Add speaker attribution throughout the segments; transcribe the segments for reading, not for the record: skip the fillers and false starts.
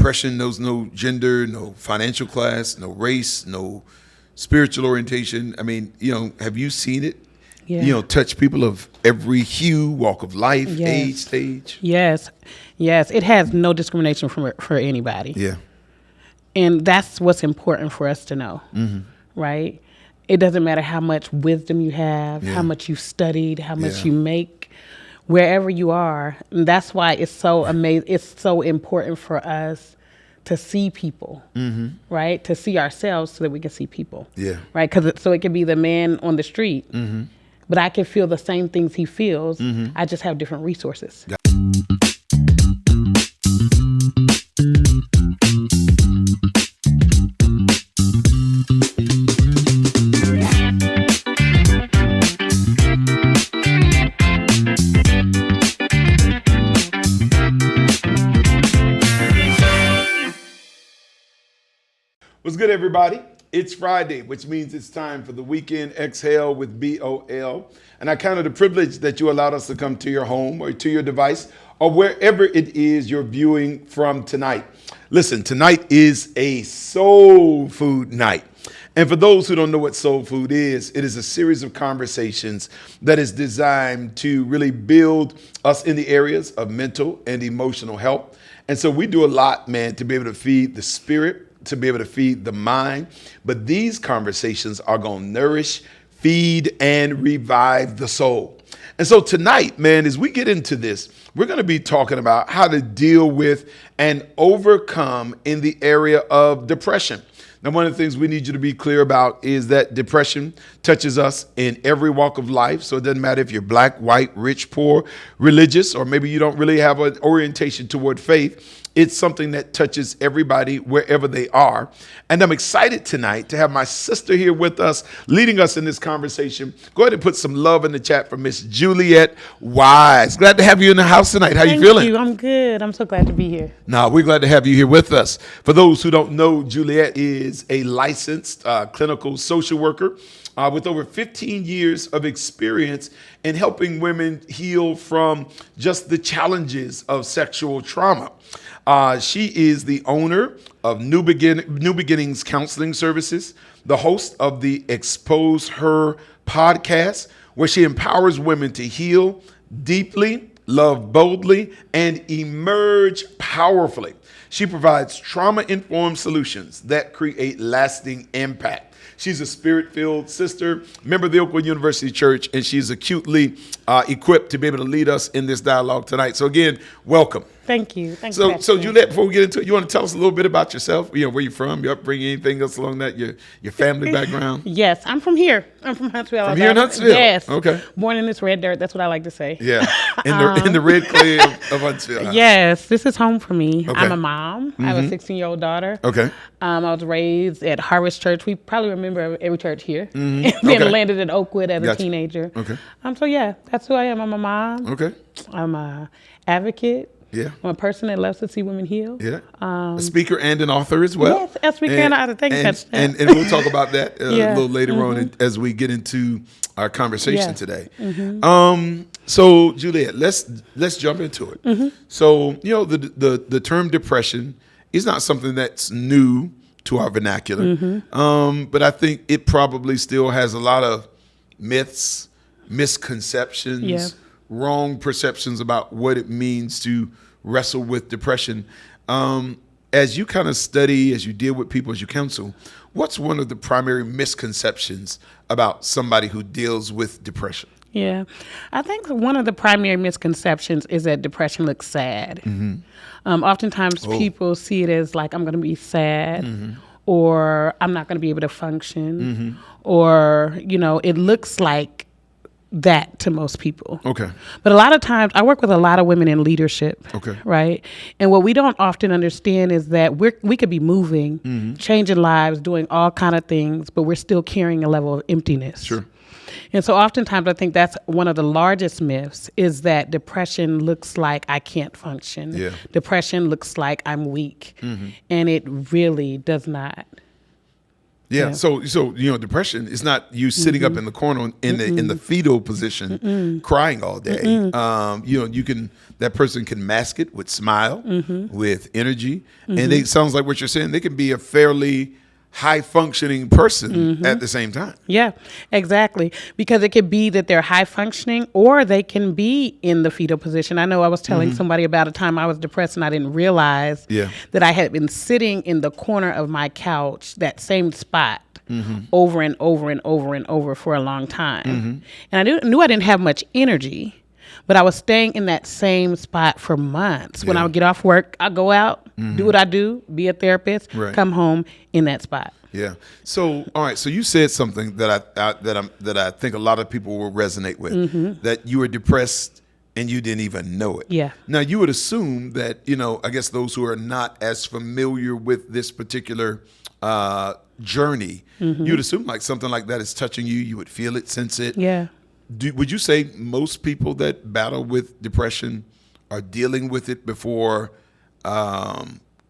Speaker 1: depression knows no gender, no financial class, no race, no spiritual orientation. I mean, have you seen it?
Speaker 2: Yeah.
Speaker 1: Touch people of every hue, walk of life, age, stage.
Speaker 2: Yes. It has no discrimination for anybody.
Speaker 1: Yeah.
Speaker 2: And that's what's important for us to know, right? It doesn't matter how much wisdom you have, how much you've studied, how much you make, wherever you are. And that's why it's so amazing. It's so important for us to see people, right? To see ourselves so that we can see people, right? So it can be the man on the street, but I can feel the same things he feels. I just have different resources.
Speaker 1: What's good, everybody? It's Friday, which means it's time for the Weekend Exhale with BOL. And I count it a privilege that you allowed us to come to your home or to your device or wherever it is you're viewing from tonight. Listen, tonight is a soul food night. And for those who don't know what soul food is, it is a series of conversations that is designed to really build us in the areas of mental and emotional health. And so we do a lot, man, to be able to feed the spirit, to be able to feed the mind. But these conversations are going to nourish, feed, and revive the soul. And so tonight, man, as we get into this, we're going to be talking about how to deal with and overcome in the area of depression. Now, one of the things we need you to be clear about is that depression touches us in every walk of life. So it doesn't matter if you're black, white, rich, poor, religious, or maybe you don't really have an orientation toward faith. It's something that touches everybody wherever they are. And I'm excited tonight to have my sister here with us, leading us in this conversation. Go ahead and put some love in the chat for Miss Juliet Wise. Glad to have you in the house tonight. How you feeling?
Speaker 2: Thank you. I'm good. I'm so glad to be here.
Speaker 1: Now, we're glad to have you here with us. For those who don't know, Juliet is a licensed clinical social worker with over 15 years of experience in helping women heal from just the challenges of sexual trauma. She is the owner of New Beginnings Counseling Services, the host of the Expose Her podcast, where she empowers women to heal deeply, love boldly, and emerge powerfully. She provides trauma-informed solutions that create lasting impact. She's a spirit-filled sister, member of the Oakwood University Church, and she's acutely equipped to be able to lead us in this dialogue tonight. So again, welcome.
Speaker 2: Thank you.
Speaker 1: So Juliet, before we get into it, you want to tell us a little bit about yourself? Where you're from, your upbringing, anything else along that, your family background?
Speaker 2: Yes, I'm from here. I'm from Huntsville, Alabama.
Speaker 1: From here in Huntsville?
Speaker 2: Yes.
Speaker 1: Okay.
Speaker 2: Born in this red dirt. That's what I like to say.
Speaker 1: Yeah. In the red clay of Huntsville. Huh?
Speaker 2: Yes, this is home for me.
Speaker 1: Okay.
Speaker 2: I'm a mom. I have a 16-year-old daughter.
Speaker 1: Okay.
Speaker 2: I was raised at Harvest Church. We probably remember every church here. And then landed at Oakwood as a teenager.
Speaker 1: Okay.
Speaker 2: So yeah, that's who I am. I'm a mom.
Speaker 1: Okay.
Speaker 2: I'm a advocate.
Speaker 1: Yeah.
Speaker 2: I'm a person that loves to see women heal.
Speaker 1: Yeah. A speaker and an author as well.
Speaker 2: Yes, a speaker and author. Thank you.
Speaker 1: And we'll talk about that a little later on as we get into our conversation today. So Juliet, let's jump into it. So, the term depression is not something that's new to our vernacular. But I think it probably still has a lot of myths, misconceptions, wrong perceptions about what it means to wrestle with depression. As you kind of study, as you deal with people, as you counsel, what's one of the primary misconceptions about somebody who deals with depression?
Speaker 2: Yeah, I think one of the primary misconceptions is that depression looks sad. Oftentimes people see it as like, I'm going to be sad, or I'm not going to be able to function, or, it looks like that to most people.
Speaker 1: Okay.
Speaker 2: But a lot of times I work with a lot of women in leadership.
Speaker 1: Okay.
Speaker 2: Right. And what we don't often understand is that we could be moving, changing lives, doing all kind of things, but we're still carrying a level of emptiness.
Speaker 1: Sure.
Speaker 2: And so oftentimes I think that's one of the largest myths is that depression looks like I can't function.
Speaker 1: Yeah.
Speaker 2: Depression looks like I'm weak. And it really does not.
Speaker 1: Yeah. So depression is not you sitting up in the corner in the fetal position, crying all day. That person can mask it with smile, with energy, and it sounds like what you're saying. They can be a fairly high functioning person at the same time.
Speaker 2: Yeah, exactly. Because it could be that they're high functioning, or they can be in the fetal position. I know I was telling somebody about a time I was depressed and I didn't realize that I had been sitting in the corner of my couch, that same spot, over and over and over and over for a long time. And I knew I didn't have much energy, but I was staying in that same spot for months. When I would get off work, I'd go out, do what I do, be a therapist, come home in that spot.
Speaker 1: Yeah. So, all right. So you said something that I think a lot of people will resonate with, that you were depressed and you didn't even know it.
Speaker 2: Yeah.
Speaker 1: Now you would assume that, I guess those who are not as familiar with this particular journey, you'd assume like something like that is touching you. You would feel it, sense it.
Speaker 2: Yeah.
Speaker 1: Would you say most people that battle with depression are dealing with it before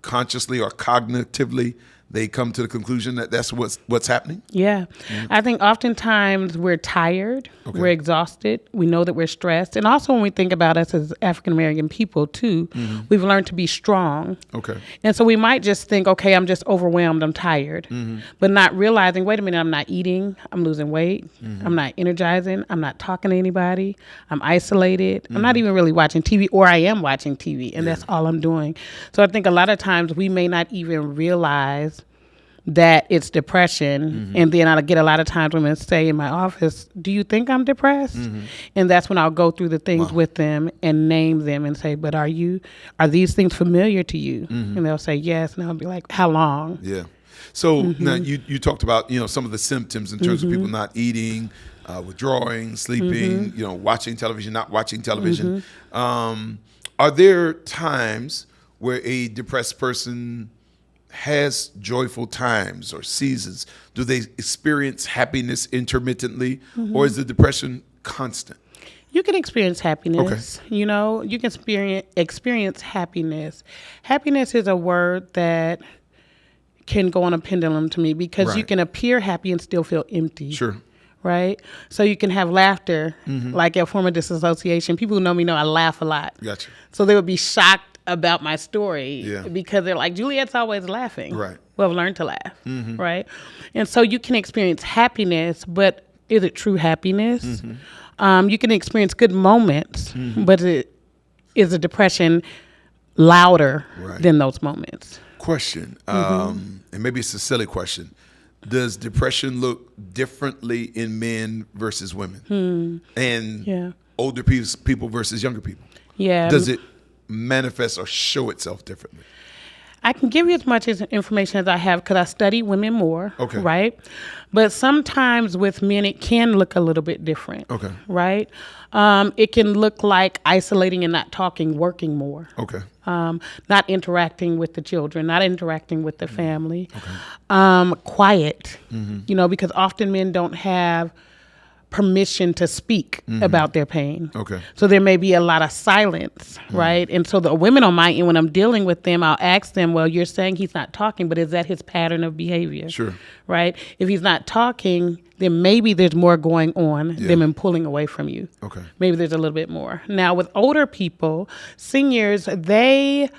Speaker 1: consciously or cognitively they come to the conclusion that that's what's happening?
Speaker 2: Yeah. I think oftentimes we're tired, we're exhausted, we know that we're stressed. And also when we think about us as African-American people too, we've learned to be strong.
Speaker 1: Okay.
Speaker 2: And so we might just think, okay, I'm just overwhelmed, I'm tired, but not realizing, wait a minute, I'm not eating, I'm losing weight, I'm not energizing, I'm not talking to anybody, I'm isolated, I'm not even really watching TV, or I am watching TV, and that's all I'm doing. So I think a lot of times we may not even realize that it's depression. And then I get a lot of times women say in my office, do you think I'm depressed? And that's when I'll go through the things with them and name them and say, but are these things familiar to you? And they'll say yes. And I'll be like, how long?
Speaker 1: Yeah. So now you talked about, some of the symptoms in terms of people not eating, withdrawing, sleeping, watching television, not watching television. Are there times where a depressed person has joyful times or seasons? Do they experience happiness intermittently, or is the depression constant?
Speaker 2: You can experience happiness. Okay. You can experience happiness. Happiness is a word that can go on a pendulum to me, because you can appear happy and still feel empty.
Speaker 1: Sure.
Speaker 2: Right? So you can have laughter, like a form of disassociation. People who know me know I laugh a lot.
Speaker 1: Gotcha.
Speaker 2: So they would be shocked about my story because they're like, Juliet's always laughing.
Speaker 1: Right.
Speaker 2: Well, I've learned to laugh. Right? And so you can experience happiness, but is it true happiness? You can experience good moments, but is the depression louder than those moments?
Speaker 1: Question, and maybe it's a silly question. Does depression look differently in men versus women? And older people versus younger people? Yeah. Does it manifest or show itself differently?
Speaker 2: I can give you as much information as I have because I study women more, right? But sometimes with men, it can look a little bit different, right? It can look like isolating and not talking, working more, not interacting with the children, not interacting with the family, quiet, because often men don't have permission to speak about their pain. So there may be a lot of silence, right? And so the women on my end, when I'm dealing with them, I'll ask them, well, you're saying he's not talking, but is that his pattern of behavior?
Speaker 1: Sure.
Speaker 2: Right? If he's not talking, then maybe there's more going on than him pulling away from you. Maybe there's a little bit more. Now with older people, seniors, they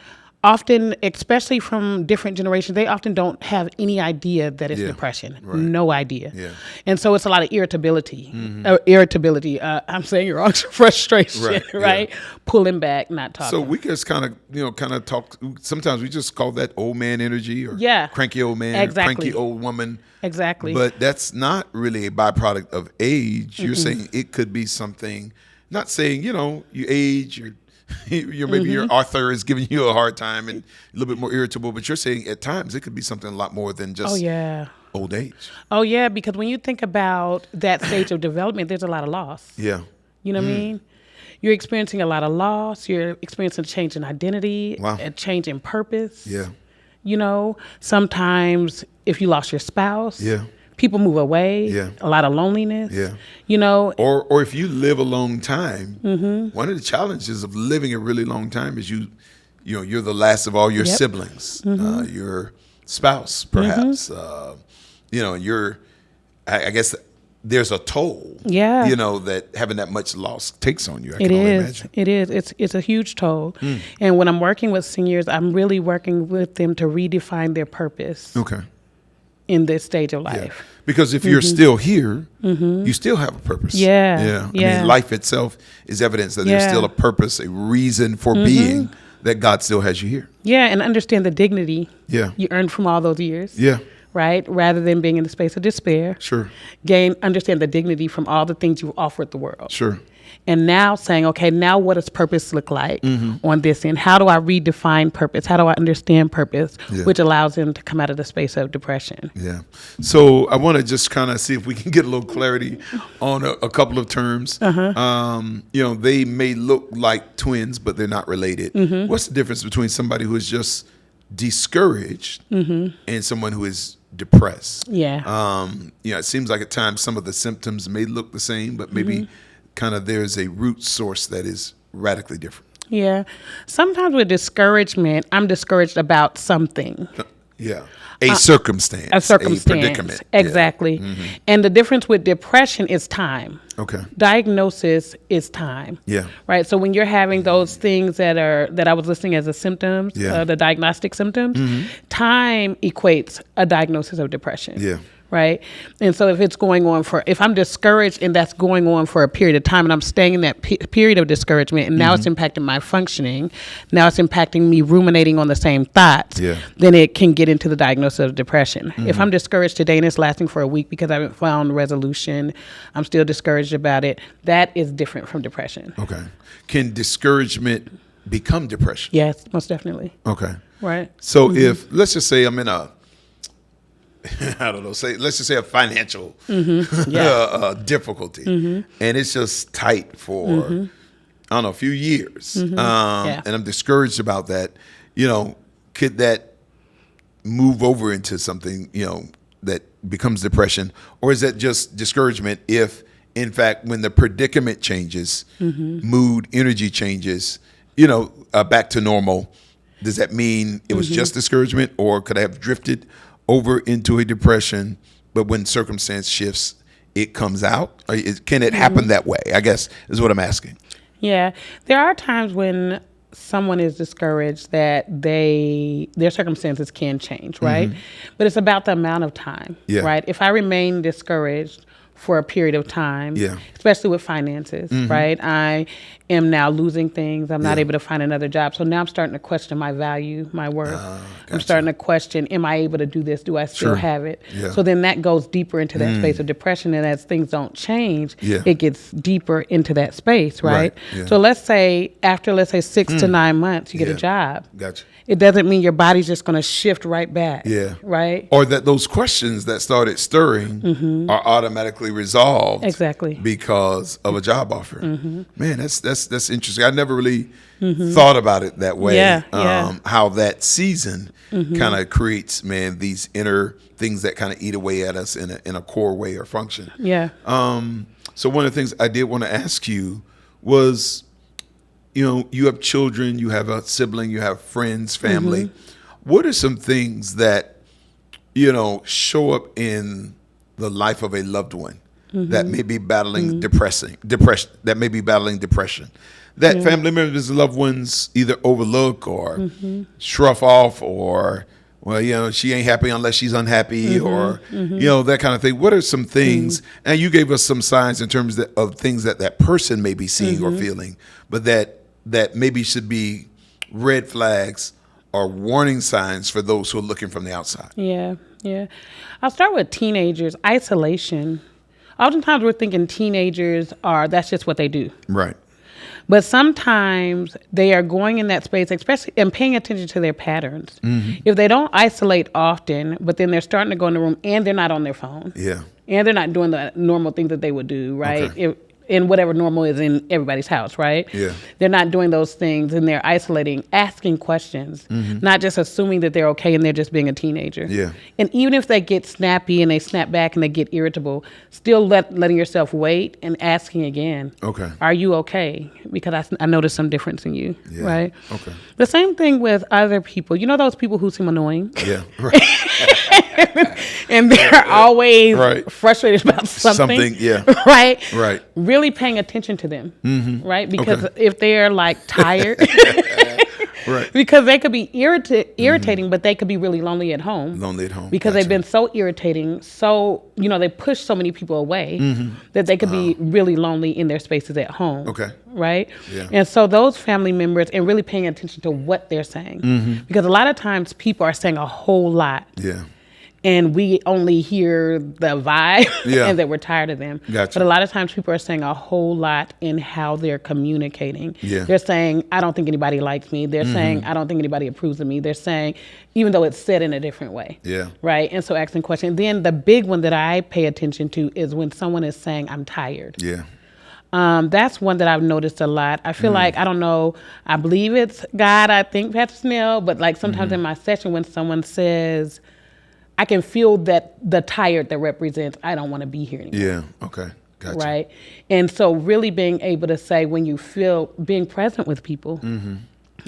Speaker 2: often, especially from different generations, they often don't have any idea that it's depression. No idea. And so it's a lot of irritability. I'm saying you're wrong. Frustration, right? Pulling back, not talking.
Speaker 1: So we just kind of talk. Sometimes we just call that old man energy, or cranky old man, or cranky old woman.
Speaker 2: Exactly.
Speaker 1: But that's not really a byproduct of age. You're saying it could be something. Not saying you age. Maybe your author is giving you a hard time and a little bit more irritable, but you're saying at times it could be something a lot more than just old age.
Speaker 2: Oh, yeah, because when you think about that stage of development, there's a lot of loss.
Speaker 1: Yeah.
Speaker 2: You know what I mean? You're experiencing a lot of loss. You're experiencing a change in identity, a change in purpose.
Speaker 1: Yeah.
Speaker 2: Sometimes if you lost your spouse, people move away. A lot of loneliness.
Speaker 1: Or if you live a long time, one of the challenges of living a really long time is you're the last of all your siblings, your spouse, perhaps. I guess there's a toll,
Speaker 2: Yeah.
Speaker 1: that having that much loss takes on you. I
Speaker 2: It
Speaker 1: can only
Speaker 2: is.
Speaker 1: imagine.
Speaker 2: It is. It's a huge toll. And when I'm working with seniors, I'm really working with them to redefine their purpose
Speaker 1: Okay.
Speaker 2: in this stage of
Speaker 1: Yeah.
Speaker 2: life.
Speaker 1: Because if you're still here, you still have a purpose.
Speaker 2: Yeah.
Speaker 1: I mean, life itself is evidence that there's
Speaker 2: Yeah.
Speaker 1: still a purpose, a reason for being, that God still has you here.
Speaker 2: Yeah, and understand the dignity
Speaker 1: Yeah.
Speaker 2: you earned from all those years.
Speaker 1: Yeah.
Speaker 2: Right? Rather than being in the space of despair.
Speaker 1: Sure.
Speaker 2: Understand the dignity from all the things you've offered the world.
Speaker 1: Sure.
Speaker 2: And now saying, okay, now what does purpose look like on this end? How do I redefine purpose? How do I understand purpose, which allows them to come out of the space of depression?
Speaker 1: Yeah. So I want to just kind of see if we can get a little clarity on a couple of terms. They may look like twins, but they're not related. What's the difference between somebody who is just discouraged and someone who is depressed?
Speaker 2: Yeah.
Speaker 1: It seems like at times some of the symptoms may look the same, but maybe kind of there's a root source that is radically different.
Speaker 2: Yeah. Sometimes with discouragement, I'm discouraged about something.
Speaker 1: Yeah. A circumstance.
Speaker 2: A circumstance.
Speaker 1: A predicament.
Speaker 2: Exactly. And the difference with depression is time.
Speaker 1: Okay.
Speaker 2: Diagnosis is time.
Speaker 1: Yeah.
Speaker 2: Right. So when you're having those things that I was listing as the symptoms, the diagnostic symptoms, time equates a diagnosis of depression.
Speaker 1: Yeah.
Speaker 2: Right. And so if I'm discouraged and that's going on for a period of time and I'm staying in that period of discouragement and now it's impacting my functioning, now it's impacting me ruminating on the same thoughts, then it can get into the diagnosis of depression. If I'm discouraged today and it's lasting for a week because I haven't found resolution, I'm still discouraged about it, that is different from depression.
Speaker 1: Okay. Can discouragement become depression?
Speaker 2: Yes, most definitely.
Speaker 1: Okay.
Speaker 2: Right.
Speaker 1: So if, let's just say I'm in let's just say a financial difficulty, and it's just tight for, I don't know, a few years, and I'm discouraged about that, could that move over into something, that becomes depression? Or is that just discouragement if, in fact, when the predicament changes, mood, energy changes, back to normal, does that mean it was just discouragement, or could I have drifted over into a depression, but when circumstance shifts, it comes out? Or can it happen that way, I guess, is what I'm asking.
Speaker 2: Yeah. There are times when someone is discouraged that their circumstances can change, right? But it's about the amount of time, right? If I remain discouraged for a period of time, especially with finances, right? I am now losing things. I'm not able to find another job. So now I'm starting to question my value, my worth.
Speaker 1: Gotcha.
Speaker 2: I'm starting to question, am I able to do this? Do I still have it? So then that goes deeper into that space of depression. And as things don't change, it gets deeper into that space, right? So let's say after 6 to 9 months, you get a job.
Speaker 1: Gotcha.
Speaker 2: It doesn't mean your body's just going to shift right back. Right?
Speaker 1: Or that those questions that started stirring are automatically resolved.
Speaker 2: Exactly.
Speaker 1: Because of a job offer. Man, that's interesting. I never really thought about it that way. How that season kind of creates, these inner things that kind of eat away at us in a core way or function. So one of the things I did want to ask you was, you have children, you have a sibling, you have friends, family. What are some things that, show up in the life of a loved one that may be battling depression, that may be battling depression, that family members and loved ones either overlook or shruff off, or, well, she ain't happy unless she's unhappy, or, that kind of thing. What are some things, and you gave us some signs in terms of things that person may be seeing or feeling, but that maybe should be red flags or warning signs for those who are looking from the outside? Yeah.
Speaker 2: I'll start with teenagers. Isolation. Oftentimes we're thinking teenagers that's just what they do.
Speaker 1: Right.
Speaker 2: But sometimes they are going in that space, especially, and paying attention to their patterns. If they don't isolate often, but then they're starting to go in the room and they're not on their phone. And they're not doing the normal things that they would do, right?
Speaker 1: Okay.
Speaker 2: in whatever normal is in everybody's house, right?
Speaker 1: Yeah.
Speaker 2: They're not doing those things, and they're isolating, asking questions, not just assuming that they're okay and they're just being a teenager.
Speaker 1: Yeah.
Speaker 2: And even if they get snappy and they snap back and they get irritable, still letting yourself wait and asking again.
Speaker 1: Okay.
Speaker 2: Are you okay? Because I noticed some difference in you,
Speaker 1: Yeah.
Speaker 2: right?
Speaker 1: Okay.
Speaker 2: The same thing with other people. You know those people who seem annoying?
Speaker 1: Yeah. Right.
Speaker 2: And they're always
Speaker 1: Right.
Speaker 2: frustrated about something.
Speaker 1: Something, yeah.
Speaker 2: Right?
Speaker 1: Right.
Speaker 2: Really paying attention to them. Right? Because
Speaker 1: Okay.
Speaker 2: if they're like tired,
Speaker 1: Right.
Speaker 2: because they could be irritating, but they could be really lonely at home.
Speaker 1: Lonely at home.
Speaker 2: Because
Speaker 1: Gotcha.
Speaker 2: they've been so irritating, so, they push so many people away that they could be really lonely in their spaces at home.
Speaker 1: Okay.
Speaker 2: Right?
Speaker 1: Yeah.
Speaker 2: And so those family members, and really paying attention to what they're saying. Because a lot of times people are saying a whole lot.
Speaker 1: Yeah.
Speaker 2: And we only hear the vibe
Speaker 1: Yeah.
Speaker 2: and that we're tired of them.
Speaker 1: Gotcha.
Speaker 2: But a lot of times people are saying a whole lot in how they're communicating.
Speaker 1: Yeah.
Speaker 2: They're saying, I don't think anybody likes me. They're saying, I don't think anybody approves of me. They're saying, even though it's said in a different way.
Speaker 1: Yeah.
Speaker 2: Right? And so asking questions. Then the big one that I pay attention to is when someone is saying, I'm tired.
Speaker 1: Yeah.
Speaker 2: That's one that I've noticed a lot. I feel like, I don't know, I believe it's God, I think Pastor Snell, but like sometimes in my session when someone says, I can feel that the tired that represents, I don't want to be here anymore.
Speaker 1: Yeah. Okay. Gotcha.
Speaker 2: Right? And so really being able to say when you feel, being present with people,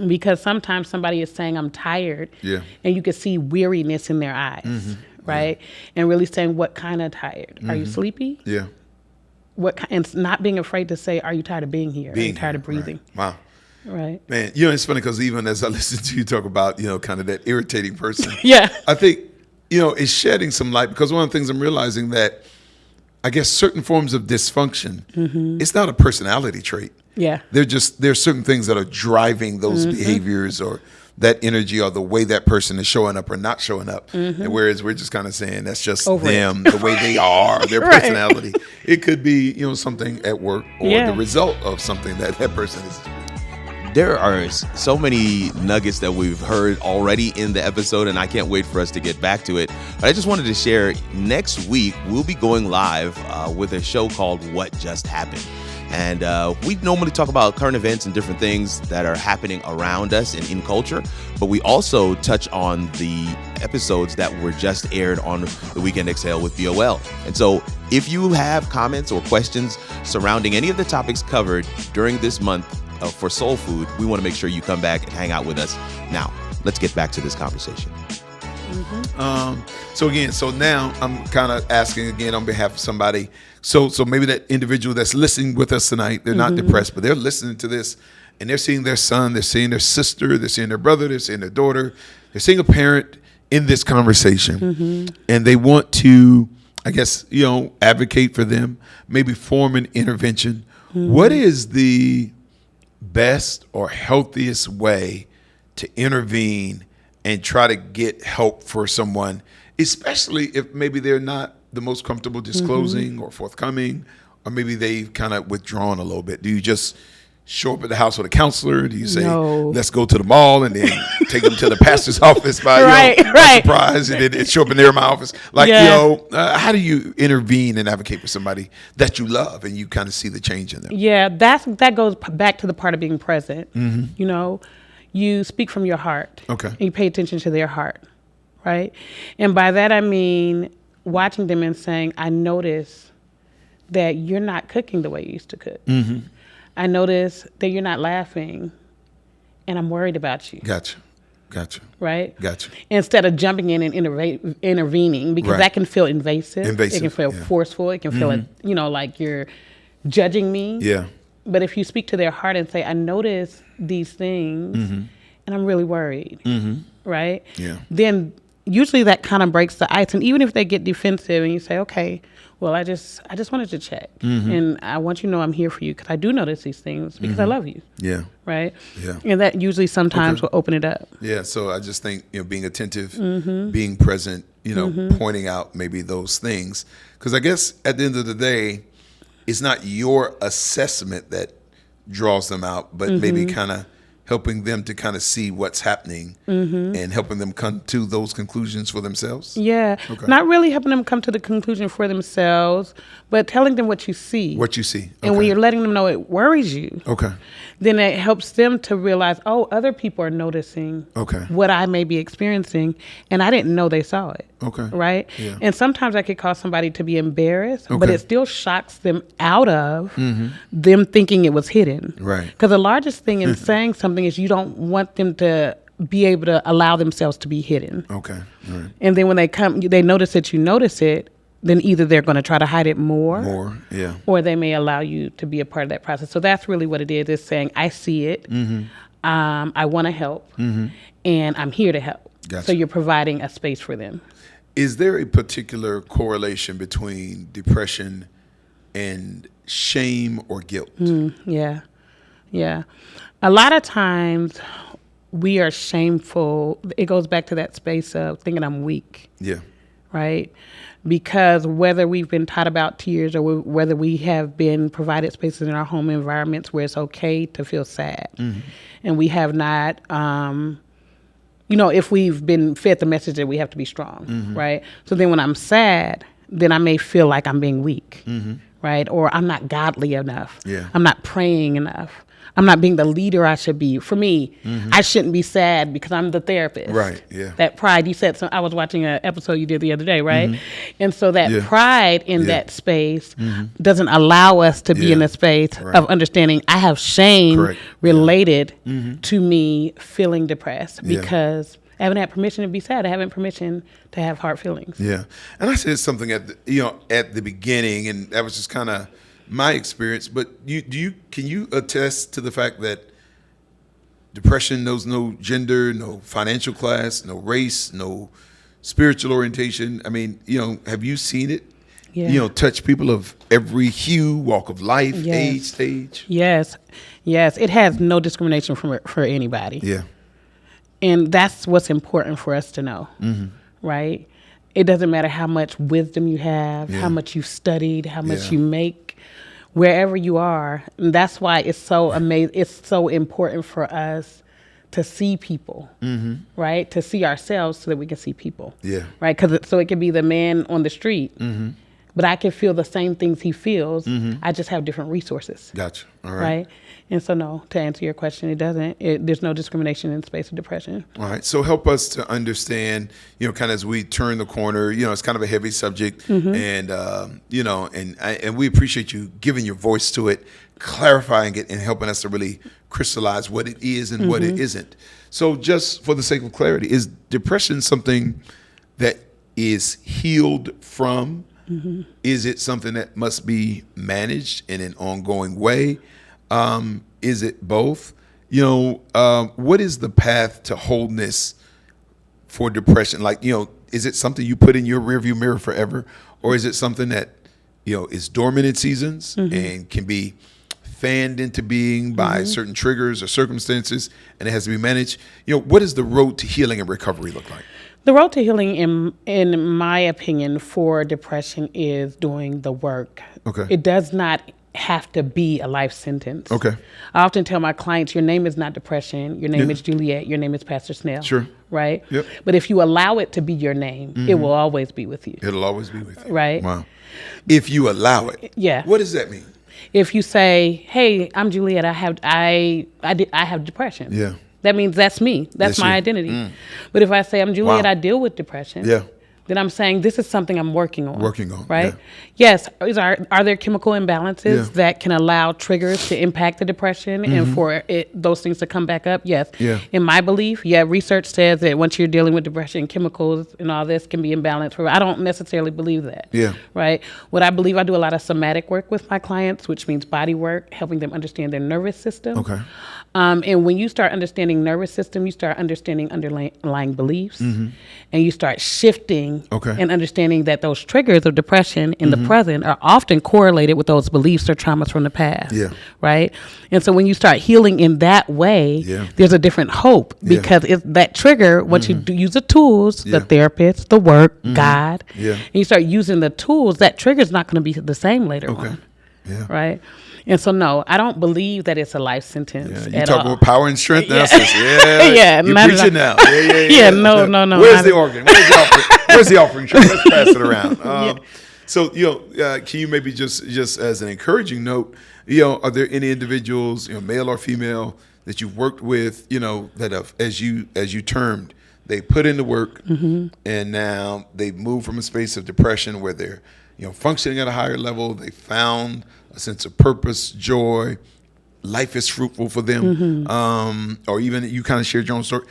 Speaker 2: because sometimes somebody is saying, I'm tired,
Speaker 1: Yeah.
Speaker 2: and you can see weariness in their eyes, right? And really saying, what kind of tired? Are you sleepy?
Speaker 1: Yeah.
Speaker 2: And not being afraid to say, are you tired of being here? Are you tired of breathing?
Speaker 1: Right. Wow.
Speaker 2: Right.
Speaker 1: Man, it's funny because even as I listen to you talk about, kind of that irritating person,
Speaker 2: Yeah.
Speaker 1: I think, it's shedding some light because one of the things I'm realizing that I guess certain forms of dysfunction, it's not a personality trait.
Speaker 2: Yeah.
Speaker 1: There's certain things that are driving those behaviors or that energy or the way that person is showing up or not showing up. And whereas we're just kind of saying that's just
Speaker 2: Over
Speaker 1: them, the way they are, their
Speaker 2: Right.
Speaker 1: personality. It could be, something at work or
Speaker 2: Yeah.
Speaker 1: the result of something that person is experiencing.
Speaker 3: There are so many nuggets that we've heard already in the episode, and I can't wait for us to get back to it. But I just wanted to share, next week, we'll be going live with a show called What Just Happened. And we normally talk about current events and different things that are happening around us and in culture, but we also touch on the episodes that were just aired on the Weekend Exhale with BOL. And so if you have comments or questions surrounding any of the topics covered during this month for Soul Food, we want to make sure you come back and hang out with us. Now, let's get back to this conversation.
Speaker 1: So now I'm kind of asking again on behalf of somebody. So maybe that individual that's listening with us tonight, they're not depressed, but they're listening to this and they're seeing their son, they're seeing their sister, they're seeing their brother, they're seeing their daughter, they're seeing a parent in this conversation, and they want to, I guess, advocate for them, maybe form an intervention. What is the best or healthiest way to intervene and try to get help for someone, especially if maybe they're not the most comfortable disclosing or forthcoming, or maybe they've kind of withdrawn a little bit? Do you just show up at the house with a counselor? Do you say,
Speaker 2: No.
Speaker 1: let's go to the mall and then take them to the pastor's office by,
Speaker 2: Right.
Speaker 1: surprise, and then show up in there in my office? Like,
Speaker 2: Yeah.
Speaker 1: how do you intervene and advocate for somebody that you love and you kind of see the change in them?
Speaker 2: Yeah, that goes back to the part of being present. You speak from your heart.
Speaker 1: Okay.
Speaker 2: And you pay attention to their heart, right? And by that I mean watching them and saying, I notice that you're not cooking the way you used to cook. I notice that you're not laughing, and I'm worried about you.
Speaker 1: Gotcha.
Speaker 2: Right?
Speaker 1: Gotcha.
Speaker 2: Instead of jumping in and intervening, because
Speaker 1: Right.
Speaker 2: that can feel invasive. It can feel
Speaker 1: yeah.
Speaker 2: forceful. It can feel, like you're judging me.
Speaker 1: Yeah.
Speaker 2: But if you speak to their heart and say, I notice these things and I'm really worried, right?
Speaker 1: Yeah.
Speaker 2: Then usually that kind of breaks the ice. And even if they get defensive and you say, okay, well, I just wanted to check. And I want you to know I'm here for you because I do notice these things because I love you,
Speaker 1: Yeah.
Speaker 2: right?
Speaker 1: Yeah.
Speaker 2: And that usually sometimes will open it up.
Speaker 1: Yeah. So I just think, being attentive, being present, pointing out maybe those things. Because I guess at the end of the day, it's not your assessment that draws them out, but maybe kind of helping them to kind of see what's happening and helping them come to those conclusions for themselves?
Speaker 2: Yeah.
Speaker 1: Okay.
Speaker 2: Not really helping them come to the conclusion for themselves, but telling them what you see.
Speaker 1: What you see.
Speaker 2: And when you're letting them know it worries you, then it helps them to realize, oh, other people are noticing what I may be experiencing, and I didn't know they saw it. Right?
Speaker 1: Yeah.
Speaker 2: And sometimes that could cause somebody to be embarrassed, but it still shocks them out of them thinking it was hidden.
Speaker 1: Right.
Speaker 2: Because the largest thing in saying something is you don't want them to be able to allow themselves to be hidden.
Speaker 1: Okay. All right.
Speaker 2: And then when they notice that you notice it, then either they're going to try to hide it more, or they may allow you to be a part of that process. So that's really what it is. It's saying, I see it, I want to help, and I'm here to help.
Speaker 1: Gotcha.
Speaker 2: So you're providing a space for them.
Speaker 1: Is there a particular correlation between depression and shame or guilt?
Speaker 2: Yeah. A lot of times we are shameful. It goes back to that space of thinking I'm weak.
Speaker 1: Yeah.
Speaker 2: Right? Because whether we've been taught about tears or whether we have been provided spaces in our home environments where it's okay to feel sad, and we have not, if we've been fed the message that we have to be strong, right? So then when I'm sad, then I may feel like I'm being weak, right? Or I'm not godly enough.
Speaker 1: Yeah.
Speaker 2: I'm not praying enough. I'm not being the leader I should be. For me, I shouldn't be sad because I'm the therapist.
Speaker 1: Right, yeah.
Speaker 2: That pride, you said, I was watching an episode you did the other day, right? And so that pride in that space doesn't allow us to be in a space of understanding I have shame related to me feeling depressed because I haven't had permission to be sad. I haven't permission to have hard feelings.
Speaker 1: Yeah. And I said something at the beginning, and that was just kind of my experience, but can you attest to the fact that depression knows no gender, no financial class, no race, no spiritual orientation? I mean, have you seen it?
Speaker 2: Yeah.
Speaker 1: Touch people of every hue, walk of life, age, stage?
Speaker 2: Yes. It has no discrimination for anybody.
Speaker 1: Yeah.
Speaker 2: And that's what's important for us to know, right? It doesn't matter how much wisdom you have, how much you've studied, how much you make, wherever you are. And that's why it's so amazing. It's so important for us to see people, right? To see ourselves so that we can see people, right? So it could be the man on the street, but I can feel the same things he feels. I just have different resources.
Speaker 1: Gotcha. All right.
Speaker 2: Right? And so, no, to answer your question, it doesn't. There's no discrimination in the space of depression.
Speaker 1: All right. So help us to understand, kind of as we turn the corner, it's kind of a heavy subject. And, and we appreciate you giving your voice to it, clarifying it, and helping us to really crystallize what it is and what it isn't. So just for the sake of clarity, is depression something that is healed from? Is it something that must be managed in an ongoing way? Is it both? What is the path to wholeness for depression? Like, is it something you put in your rearview mirror forever? Or is it something that, is dormant in seasons and can be fanned into being by certain triggers or circumstances, and it has to be managed? What does the road to healing and recovery look like?
Speaker 2: The road to healing, in my opinion, for depression is doing the work.
Speaker 1: Okay.
Speaker 2: It does not have to be a life sentence.
Speaker 1: Okay.
Speaker 2: I often tell my clients, your name is not depression. Your name is Juliet. Your name is Pastor Snell.
Speaker 1: Sure.
Speaker 2: Right?
Speaker 1: Yep.
Speaker 2: But if you allow it to be your name, it will always be with you.
Speaker 1: It'll always be with you.
Speaker 2: Right?
Speaker 1: Wow. If you allow it.
Speaker 2: Yeah.
Speaker 1: What does that mean?
Speaker 2: If you say, hey, I'm Juliet, I have depression.
Speaker 1: Yeah.
Speaker 2: That means that's me. That's my identity. But if I say I'm Juliet, I deal with depression.
Speaker 1: Yeah.
Speaker 2: Then I'm saying this is something I'm working on. Right?
Speaker 1: Yeah.
Speaker 2: Yes. Are there chemical imbalances that can allow triggers to impact the depression and for those things to come back up? Yes.
Speaker 1: Yeah.
Speaker 2: In my belief, research says that once you're dealing with depression, chemicals and all this can be imbalanced. I don't necessarily believe that.
Speaker 1: Yeah.
Speaker 2: Right? What I believe, I do a lot of somatic work with my clients, which means body work, helping them understand their nervous system.
Speaker 1: Okay.
Speaker 2: And when you start understanding nervous system, you start understanding underlying beliefs, and you start shifting and understanding that those triggers of depression in the present are often correlated with those beliefs or traumas from the past.
Speaker 1: Yeah.
Speaker 2: Right? And so when you start healing in that way, there's a different hope because it's that trigger, once you use the tools, the therapist, the work, God, and you start using the tools, that trigger is not going to be the same later on.
Speaker 1: Yeah.
Speaker 2: Right? And so, no, I don't believe that it's a life sentence.
Speaker 1: You
Speaker 2: at
Speaker 1: talk
Speaker 2: all.
Speaker 1: about power and strength now,
Speaker 2: Yeah.
Speaker 1: sis. Yeah, you're
Speaker 2: none of
Speaker 1: preaching
Speaker 2: that.
Speaker 1: now. Yeah.
Speaker 2: No.
Speaker 1: Where's the organ? Where's the offering? Where's the offering? Sure, let's pass it around. So, can you maybe just as an encouraging note, are there any individuals, male or female, that you've worked with, that have, as you termed, they put in the work, and now they've moved from a space of depression where they're, functioning at a higher level. They found a sense of purpose, joy. Life is fruitful for them, or even you kind of shared your own story.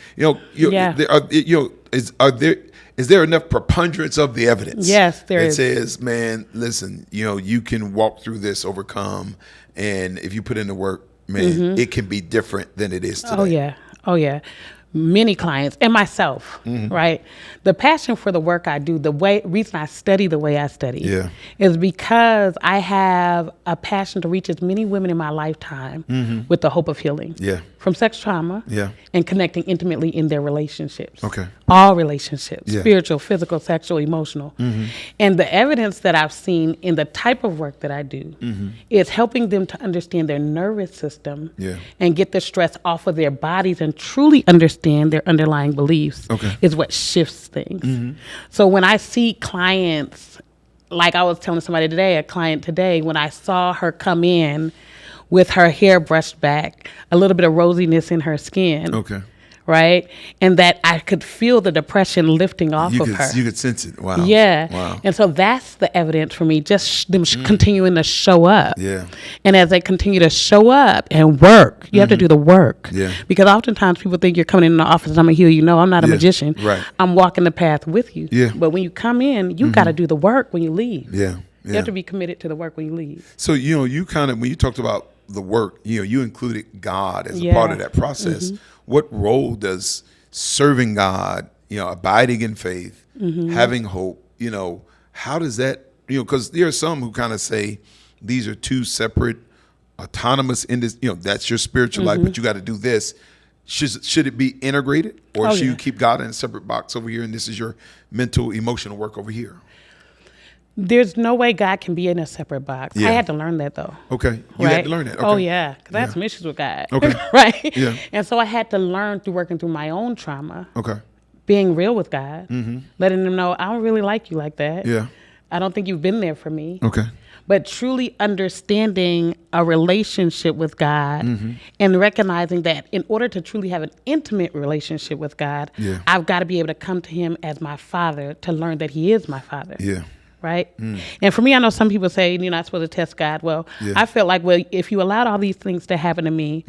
Speaker 1: Is there enough preponderance of the evidence?
Speaker 2: Yes, there is.
Speaker 1: That says, man, listen, you can walk through this, overcome, and if you put in the work, man, it can be different than it is today.
Speaker 2: Oh yeah. Many clients and myself, right? The passion for the work I do, reason I study the way I study is because I have a passion to reach as many women in my lifetime with the hope of healing from sex trauma and connecting intimately in their relationships.
Speaker 1: Okay.
Speaker 2: All relationships, spiritual, physical, sexual, emotional. And the evidence that I've seen in the type of work that I do is helping them to understand their nervous system and get the stress off of their bodies and truly understand their underlying beliefs is what shifts things. So when I see clients, like I was telling somebody today, a client today, when I saw her come in with her hair brushed back, a little bit of rosiness in her skin. Right? And that I could feel the depression lifting off of her.
Speaker 1: You could sense it. Wow.
Speaker 2: Yeah.
Speaker 1: Wow.
Speaker 2: And so that's the evidence for me, just them continuing to show up.
Speaker 1: Yeah.
Speaker 2: And as they continue to show up and work, you have to do the work.
Speaker 1: Yeah.
Speaker 2: Because oftentimes people think you're coming in the office and I'm going to heal you. No, I'm not a magician.
Speaker 1: Right.
Speaker 2: I'm walking the path with you.
Speaker 1: Yeah.
Speaker 2: But when you come in, you got to do the work when you leave.
Speaker 1: Yeah.
Speaker 2: You have to be committed to the work when you leave.
Speaker 1: So, you kind of, when you talked about the work, you included God as a part of that process. What role does serving God, abiding in faith, having hope, how does that, because there are some who kind of say these are two separate, autonomous, that's your spiritual life, but you got to do this. Should it be integrated, or should you keep God in a separate box over here and this is your mental, emotional work over here?
Speaker 2: There's no way God can be in a separate box. I had to learn that, though.
Speaker 1: Okay. You had to learn that. Okay.
Speaker 2: Oh, yeah. Because I had some issues with God.
Speaker 1: Okay.
Speaker 2: Right?
Speaker 1: Yeah.
Speaker 2: And so I had to learn through working through my own trauma.
Speaker 1: Okay.
Speaker 2: Being real with God. Letting them know, I don't really like you like that.
Speaker 1: Yeah.
Speaker 2: I don't think you've been there for me.
Speaker 1: Okay.
Speaker 2: But truly understanding a relationship with God and recognizing that in order to truly have an intimate relationship with God, I've got to be able to come to him as my father to learn that he is my father.
Speaker 1: Yeah.
Speaker 2: Right? And for me, I know some people say you're not supposed to test God. Well, I felt like, if you allowed all these things to happen to me,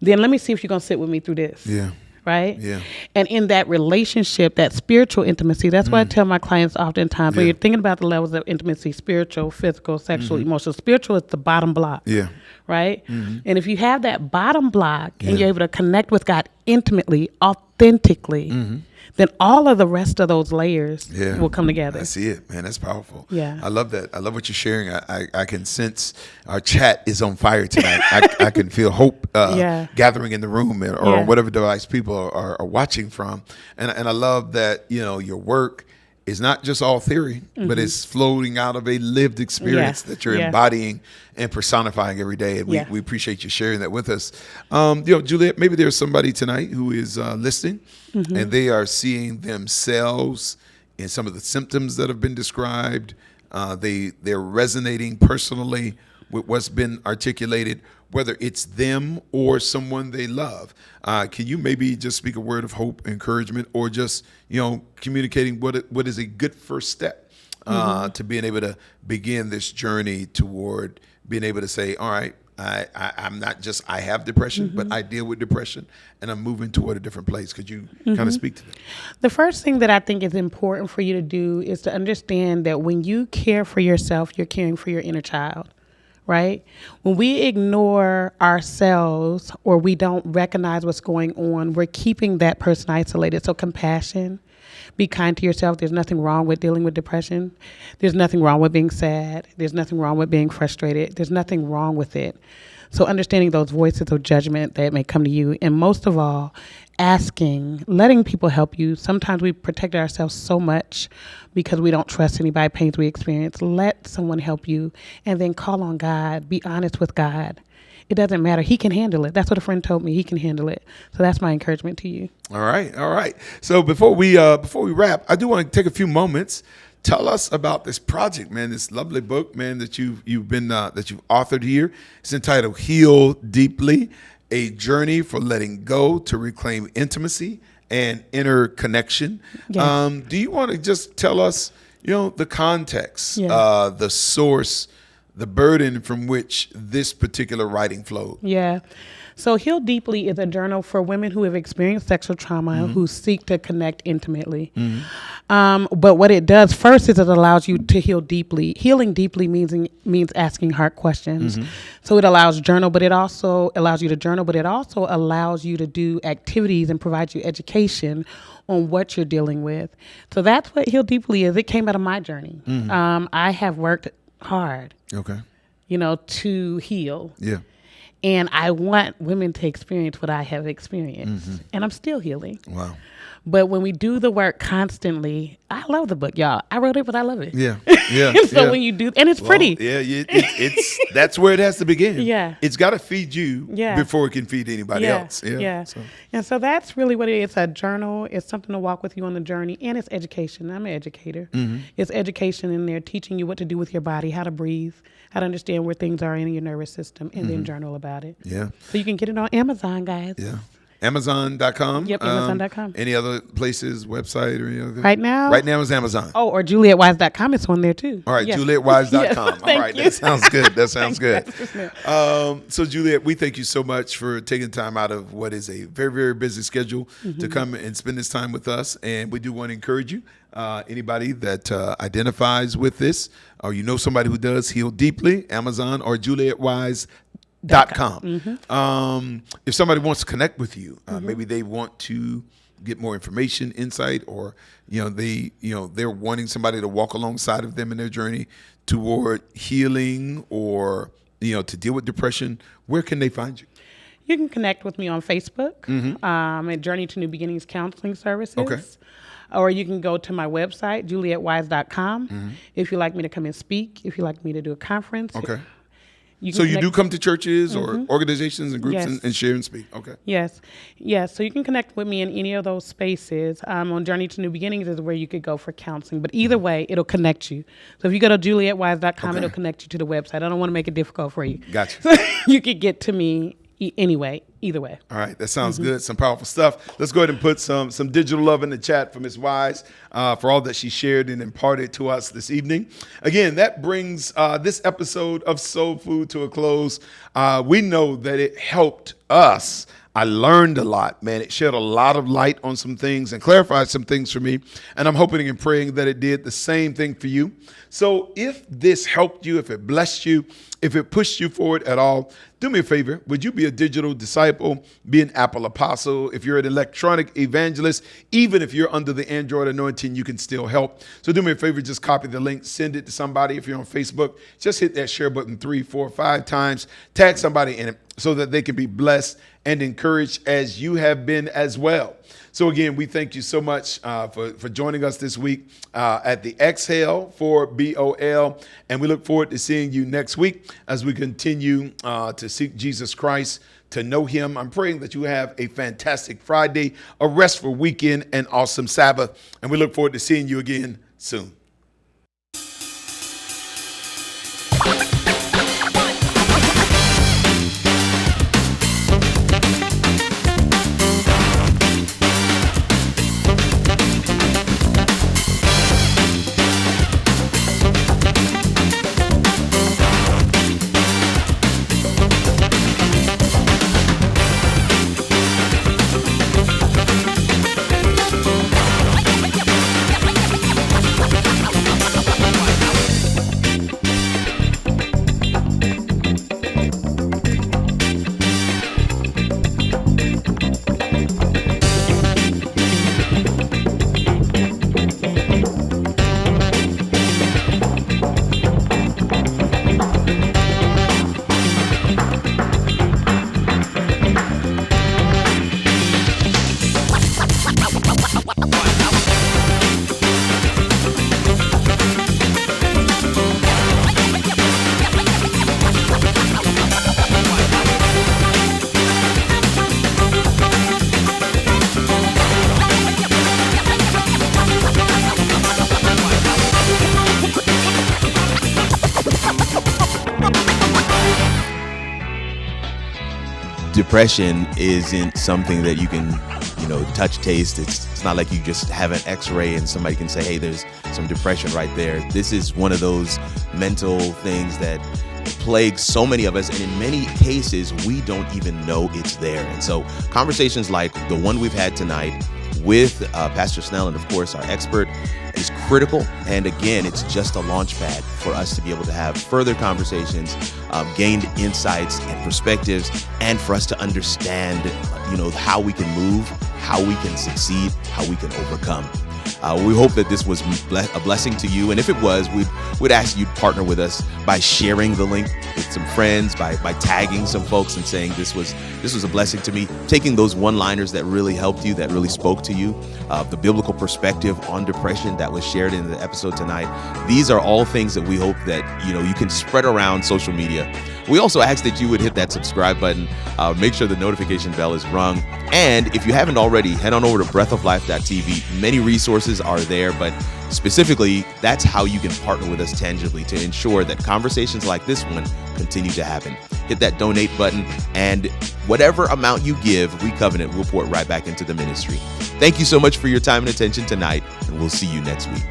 Speaker 2: then let me see if you're going to sit with me through this.
Speaker 1: Yeah.
Speaker 2: Right?
Speaker 1: Yeah.
Speaker 2: And in that relationship, that spiritual intimacy, that's why I tell my clients oftentimes, when you're thinking about the levels of intimacy, spiritual, physical, sexual, emotional, spiritual is the bottom block.
Speaker 1: Yeah.
Speaker 2: Right? And if you have that bottom block and you're able to connect with God intimately, authentically, then all of the rest of those layers will come together.
Speaker 1: I see it, man. That's powerful.
Speaker 2: Yeah.
Speaker 1: I love that. I love what you're sharing. I can sense our chat is on fire tonight. I can feel hope gathering in the room or whatever device people are watching from. And I love that, your work is not just all theory, but it's floating out of a lived experience that you're embodying and personifying every day. And we appreciate you sharing that with us. Juliet, maybe there's somebody tonight who is listening and they are seeing themselves in some of the symptoms that have been described. They're resonating personally with what's been articulated, whether it's them or someone they love. Can you maybe just speak a word of hope, encouragement, or just, communicating what is a good first step to being able to begin this journey toward being able to say, all right, I'm not just, I have depression, but I deal with depression and I'm moving toward a different place. Could you kind of speak to that?
Speaker 2: The first thing that I think is important for you to do is to understand that when you care for yourself, you're caring for your inner child. Right? When we ignore ourselves or we don't recognize what's going on, we're keeping that person isolated. So compassion, be kind to yourself. There's nothing wrong with dealing with depression. There's nothing wrong with being sad. There's nothing wrong with being frustrated. There's nothing wrong with it. So understanding those voices of judgment that may come to you, and most of all, letting people help you. Sometimes we protect ourselves so much because we don't trust anybody, pains we experience. Let someone help you, and then call on God. Be honest with God. It doesn't matter. He can handle it. That's what a friend told me. He can handle it. So that's my encouragement to you.
Speaker 1: All right. So before we wrap, I do want to take a few moments. Tell us about this project, man. This lovely book, man, that you've authored here. It's entitled "Heal Deeply: A Journey for Letting Go to Reclaim Intimacy and Inner Connection."
Speaker 2: Yes.
Speaker 1: Do you want to just tell us, the context, the source, the burden from which this particular writing flowed?
Speaker 2: Yeah. So Heal Deeply is a journal for women who have experienced sexual trauma, who seek to connect intimately. But what it does first is it allows you to heal deeply. Healing deeply means asking hard questions. So it allows journal, but it also allows you to journal, but it also allows you to do activities and provides you education on what you're dealing with. So that's what Heal Deeply is. It came out of my journey. I have worked hard, to heal.
Speaker 1: Yeah.
Speaker 2: And I want women to experience what I have experienced. And I'm still healing.
Speaker 1: Wow.
Speaker 2: But when we do the work constantly, I love the book, y'all. I wrote it, but I love it.
Speaker 1: Yeah. Yeah.
Speaker 2: So when you do, and it's pretty.
Speaker 1: Yeah. It's that's where it has to begin.
Speaker 2: Yeah.
Speaker 1: It's got to feed you before it can feed anybody else.
Speaker 2: Yeah. And so that's really what it is. It's a journal. It's something to walk with you on the journey. And it's education. I'm an educator. It's education in there, teaching you what to do with your body, how to breathe, how to understand where things are in your nervous system, and then journal about it.
Speaker 1: Yeah.
Speaker 2: So you can get it on Amazon, guys.
Speaker 1: Yeah. Amazon.com.
Speaker 2: Yep, Amazon.com.
Speaker 1: Any other places, website or any other?
Speaker 2: Right now
Speaker 1: is Amazon.
Speaker 2: Oh, or JulietWise.com. It's on there too.
Speaker 1: All right,
Speaker 2: yes.
Speaker 1: JulietWise.com.
Speaker 2: Yes,
Speaker 1: all right,
Speaker 2: you.
Speaker 1: that sounds good. That sounds good.
Speaker 2: Yes,
Speaker 1: So, Juliet, we thank you so much for taking time out of what is a very, very busy schedule to come and spend this time with us. And we do want to encourage you, anybody that identifies with this, or somebody who does, Heal Deeply, Amazon or JulietWise.com. If somebody wants to connect with you, maybe they want to get more information, insight, or they're wanting somebody to walk alongside of them in their journey toward healing, or to deal with depression, where can they find you?
Speaker 2: You can connect with me on Facebook at Journey to New Beginnings Counseling Services. Okay. Or you can go to my website, JulietWise.com, if you'd like me to come and speak, if you'd like me to do a conference.
Speaker 1: Okay. You do come to churches or organizations and groups
Speaker 2: yes.
Speaker 1: and share and speak. Okay.
Speaker 2: Yes. So you can connect with me in any of those spaces. On Journey to New Beginnings is where you could go for counseling. But either way, it'll connect you. So if you go to JulietWise.com, it'll connect you to the website. I don't want to make it difficult for you.
Speaker 1: Gotcha.
Speaker 2: So you could get to me anyway, either way.
Speaker 1: All right, that sounds good. Some powerful stuff. Let's go ahead and put some digital love in the chat for Ms. Wise for all that she shared and imparted to us this evening. Again, that brings this episode of Soul Food to a close. We know that it helped us. I learned a lot, man. It shed a lot of light on some things and clarified some things for me. And I'm hoping and praying that it did the same thing for you. So if this helped you, if it blessed you, if it pushed you forward at all, do me a favor. Would you be a digital disciple, be an Apple apostle? If you're an electronic evangelist, even if you're under the Android anointing, you can still help. So do me a favor, just copy the link, send it to somebody. If you're on Facebook, just hit that share button 3, 4, 5 times, tag somebody in it so that they can be blessed and encouraged as you have been as well. So again, we thank you so much for joining us this week at the Exhale for BOL. And we look forward to seeing you next week as we continue to seek Jesus Christ, to know him. I'm praying that you have a fantastic Friday, a restful weekend, and awesome Sabbath. And we look forward to seeing you again soon.
Speaker 3: depression isn't something that you can, touch, taste. It's not like you just have an x-ray and somebody can say, hey, there's some depression right there. This is one of those mental things that plagues so many of us, and in many cases we don't even know it's there. And so conversations like the one we've had tonight with Pastor Snell, and of course our expert, is critical. And again, it's just a launch pad for us to be able to have further conversations, gained insights and perspectives, and for us to understand, how we can move, how we can succeed, how we can overcome. We hope that this was a blessing to you. And if it was, we'd ask you to partner with us by sharing the link with some friends, by tagging some folks and saying this was a blessing to me. Taking those one-liners that really helped you, that really spoke to you, the biblical perspective on depression that was shared in the episode tonight. These are all things that we hope that you can spread around social media. We also ask that you would hit that subscribe button, make sure the notification bell is rung. And if you haven't already, head on over to breathoflife.tv. Many resources are there, but specifically, that's how you can partner with us tangibly to ensure that conversations like this one continue to happen. Hit that donate button, and whatever amount you give, we covenant, we'll pour it right back into the ministry. Thank you so much for your time and attention tonight, and we'll see you next week.